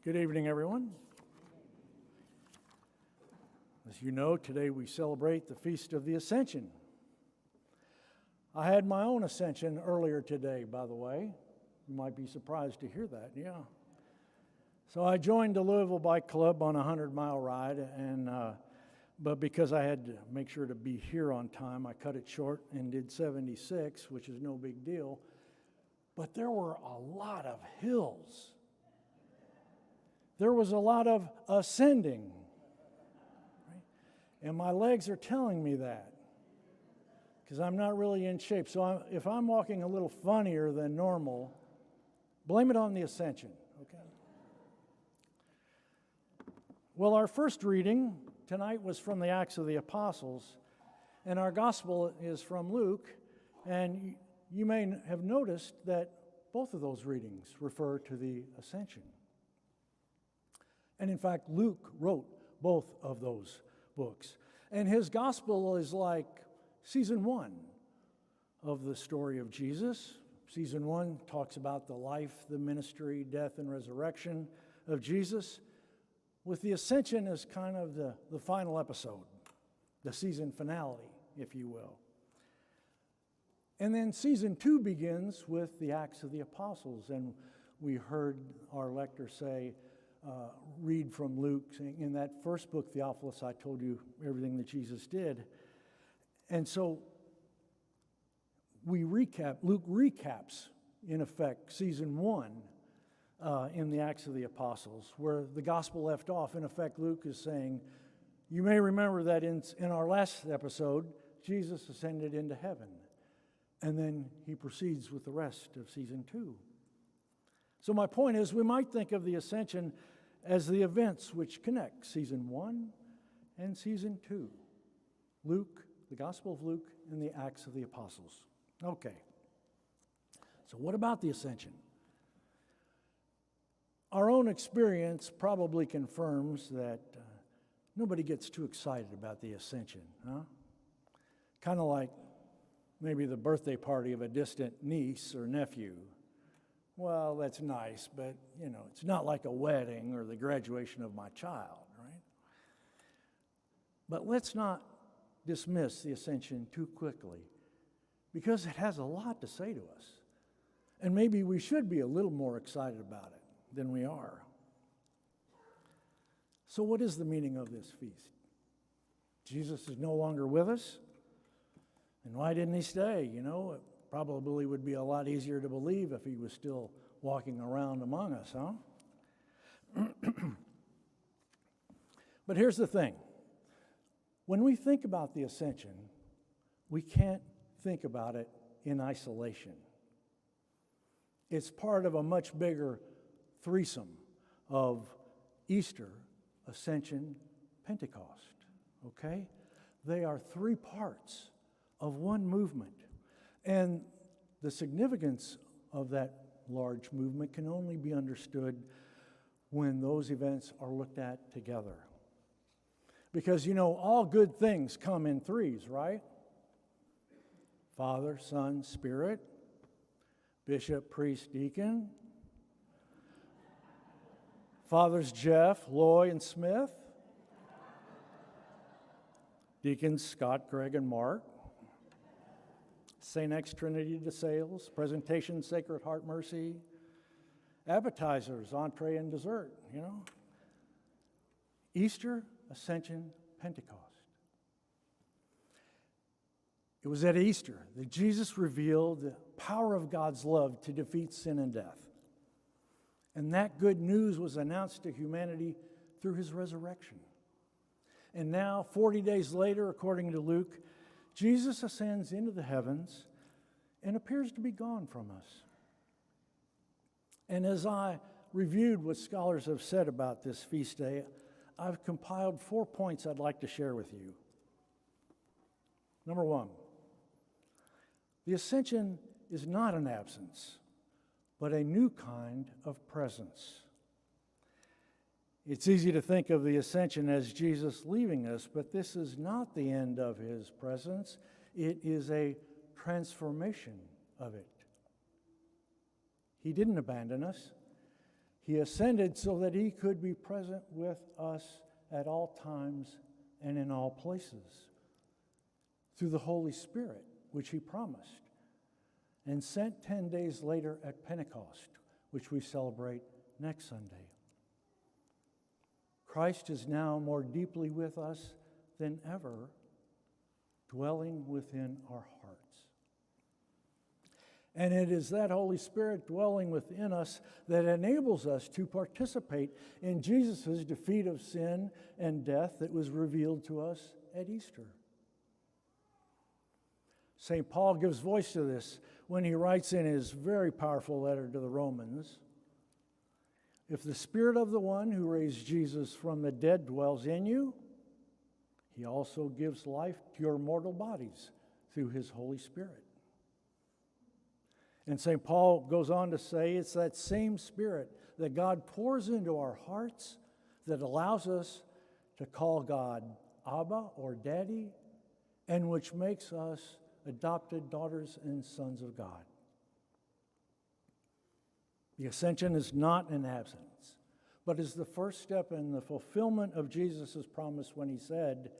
Good evening, everyone. As you know, today we celebrate the Feast of the Ascension. I had my own Ascension earlier today, by the way. You might be surprised to hear that, yeah. So I joined the Louisville Bike Club on a 100-mile ride, but because I had to make sure to be here on time, I cut it short and did 76, which is no big deal. But there were a lot of hills. There was a lot of ascending. Right? And my legs are telling me that because I'm not really in shape. So if I'm walking a little funnier than normal, blame it on the Ascension, okay? Well, our first reading tonight was from the Acts of the Apostles, and our gospel is from Luke, and you may have noticed that both of those readings refer to the Ascension. And in fact, Luke wrote both of those books. And his gospel is like season 1 of the story of Jesus. Season 1 talks about the life, the ministry, death, and resurrection of Jesus, with the Ascension as kind of the final episode, the season finale, if you will. And then season 2 begins with the Acts of the Apostles, and we heard our lector read from Luke. In that first book, Theophilus, I told you everything that Jesus did. And so Luke recaps, in effect, season 1 in the Acts of the Apostles, where the gospel left off. In effect, Luke is saying, you may remember that in our last episode, Jesus ascended into heaven. And then he proceeds with the rest of season 2. So my point is, we might think of the Ascension as the events which connect season 1 and season 2. Luke, the Gospel of Luke, and the Acts of the Apostles. Okay. So what about the Ascension? Our own experience probably confirms that nobody gets too excited about the Ascension, huh? Kind of like maybe the birthday party of a distant niece or nephew. Well, that's nice, but, it's not like a wedding or the graduation of my child, right? But let's not dismiss the Ascension too quickly, because it has a lot to say to us. And maybe we should be a little more excited about it than we are. So what is the meaning of this feast? Jesus is no longer with us. And why didn't he stay? It probably would be a lot easier to believe if he was still walking around among us, huh? But here's the thing. When we think about the Ascension, we can't think about it in isolation. It's part of a much bigger threesome of Easter, Ascension, Pentecost, okay? They are 3 parts of one movement. And the significance of that large movement can only be understood when those events are looked at together. Because, all good things come in 3s, right? Father, Son, Spirit, Bishop, Priest, Deacon. Fathers Jeff, Loy, and Smith. Deacons Scott, Greg, and Mark. St. X Trinity de Sales, presentation Sacred Heart Mercy, appetizers, entree, and dessert, Easter, Ascension, Pentecost. It was at Easter that Jesus revealed the power of God's love to defeat sin and death. And that good news was announced to humanity through his resurrection. And now, 40 days later, according to Luke, Jesus ascends into the heavens and appears to be gone from us. And as I reviewed what scholars have said about this feast day, I've compiled 4 points I'd like to share with you. Number 1, the Ascension is not an absence, but a new kind of presence. It's easy to think of the Ascension as Jesus leaving us, but this is not the end of his presence. It is a transformation of it. He didn't abandon us. He ascended so that he could be present with us at all times and in all places through the Holy Spirit, which he promised, and sent 10 days later at Pentecost, which we celebrate next Sunday. Christ is now more deeply with us than ever, dwelling within our hearts. And it is that Holy Spirit dwelling within us that enables us to participate in Jesus' defeat of sin and death that was revealed to us at Easter. St. Paul gives voice to this when he writes in his very powerful letter to the Romans, "If the Spirit of the one who raised Jesus from the dead dwells in you, he also gives life to your mortal bodies through his Holy Spirit." And St. Paul goes on to say it's that same Spirit that God pours into our hearts that allows us to call God Abba or Daddy, and which makes us adopted daughters and sons of God. The Ascension is not an absence, but is the first step in the fulfillment of Jesus' promise when he said,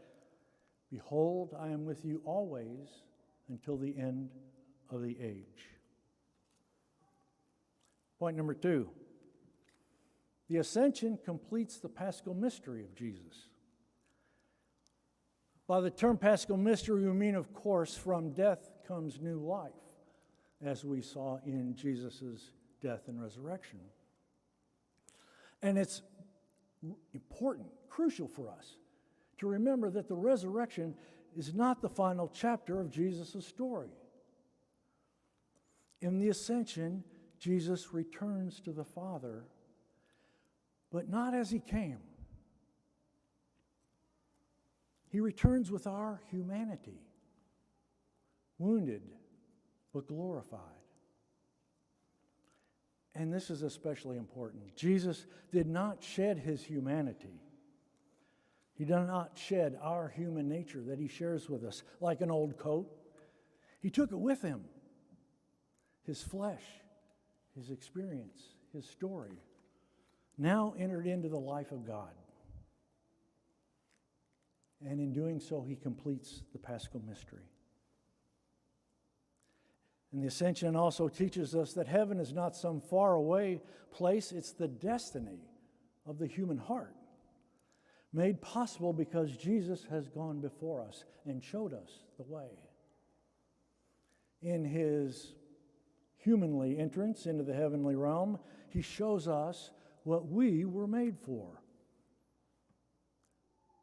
"Behold, I am with you always until the end of the age." Point number 2. The Ascension completes the Paschal mystery of Jesus. By the term Paschal mystery, we mean, of course, from death comes new life, as we saw in Jesus' death and resurrection. And it's important, crucial for us to remember that the resurrection is not the final chapter of Jesus' story. In the Ascension, Jesus returns to the Father, but not as he came. He returns with our humanity, wounded but glorified. And this is especially important. Jesus did not shed his humanity. He did not shed our human nature that he shares with us like an old coat. He took it with him. His flesh, his experience, his story, now entered into the life of God. And in doing so, he completes the Paschal mystery. And the Ascension also teaches us that heaven is not some faraway place, it's the destiny of the human heart, made possible because Jesus has gone before us and showed us the way. In his humanly entrance into the heavenly realm, he shows us what we were made for.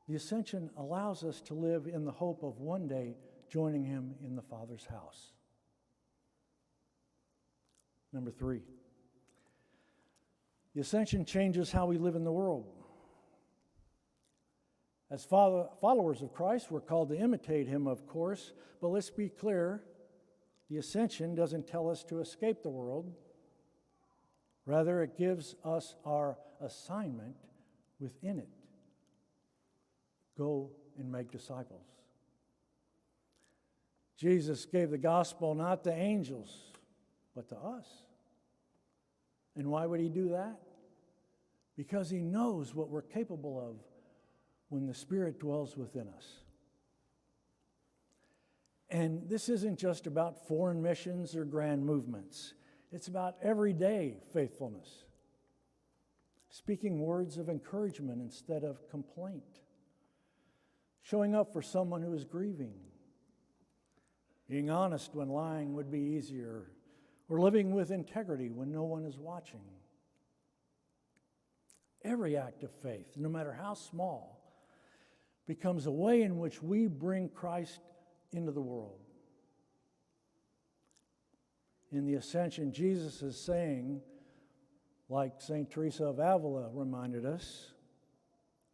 The Ascension allows us to live in the hope of one day joining him in the Father's house. Number 3, the Ascension changes how we live in the world. As followers of Christ, we're called to imitate him, of course, but let's be clear, the Ascension doesn't tell us to escape the world. Rather, it gives us our assignment within it. Go and make disciples. Jesus gave the gospel not to angels, but to us. And why would he do that? Because he knows what we're capable of when the Spirit dwells within us. And this isn't just about foreign missions or grand movements. It's about everyday faithfulness. Speaking words of encouragement instead of complaint. Showing up for someone who is grieving. Being honest when lying would be easier. Or living with integrity when no one is watching. Every act of faith, no matter how small, becomes a way in which we bring Christ into the world. In the Ascension, Jesus is saying, like St. Teresa of Avila reminded us,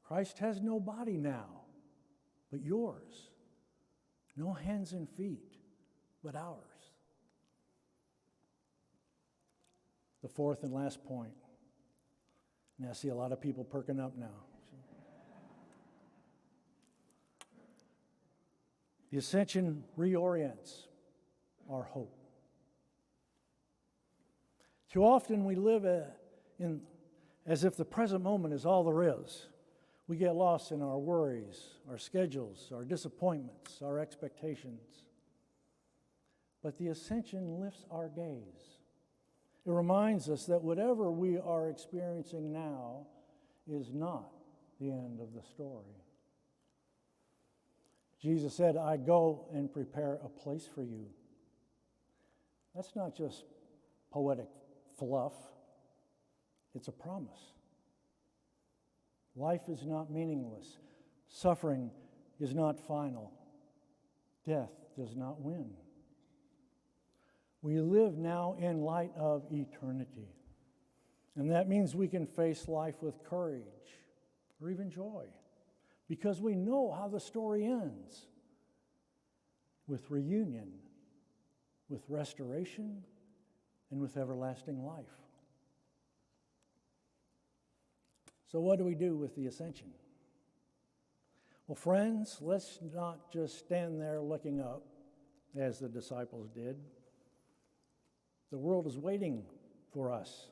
Christ has no body now, but yours. No hands and feet, but ours. The fourth and last point. And I see a lot of people perking up now. The Ascension reorients our hope. Too often we live in as if the present moment is all there is. We get lost in our worries, our schedules, our disappointments, our expectations. But the Ascension lifts our gaze. It reminds us that whatever we are experiencing now is not the end of the story. Jesus said, I go and prepare a place for you. That's not just poetic fluff. It's a promise. Life is not meaningless. Suffering is not final. Death does not win. We live now in light of eternity. And that means we can face life with courage or even joy, because we know how the story ends, with reunion, with restoration, and with everlasting life. So what do we do with the Ascension? Well, friends, let's not just stand there looking up as the disciples did. The world is waiting for us.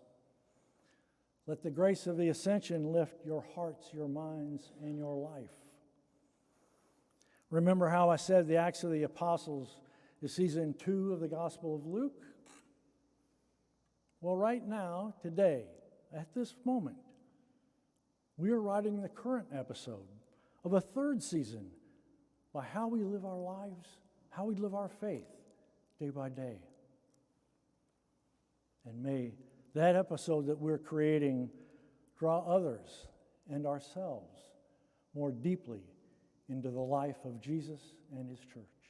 Let the grace of the Ascension lift your hearts, your minds, and your life. Remember how I said the Acts of the Apostles is season 2 of the Gospel of Luke? Well, right now, today, at this moment, we are writing the current episode of a third season by how we live our lives, how we live our faith day by day. And may that episode that we're creating draw others and ourselves more deeply into the life of Jesus and his church.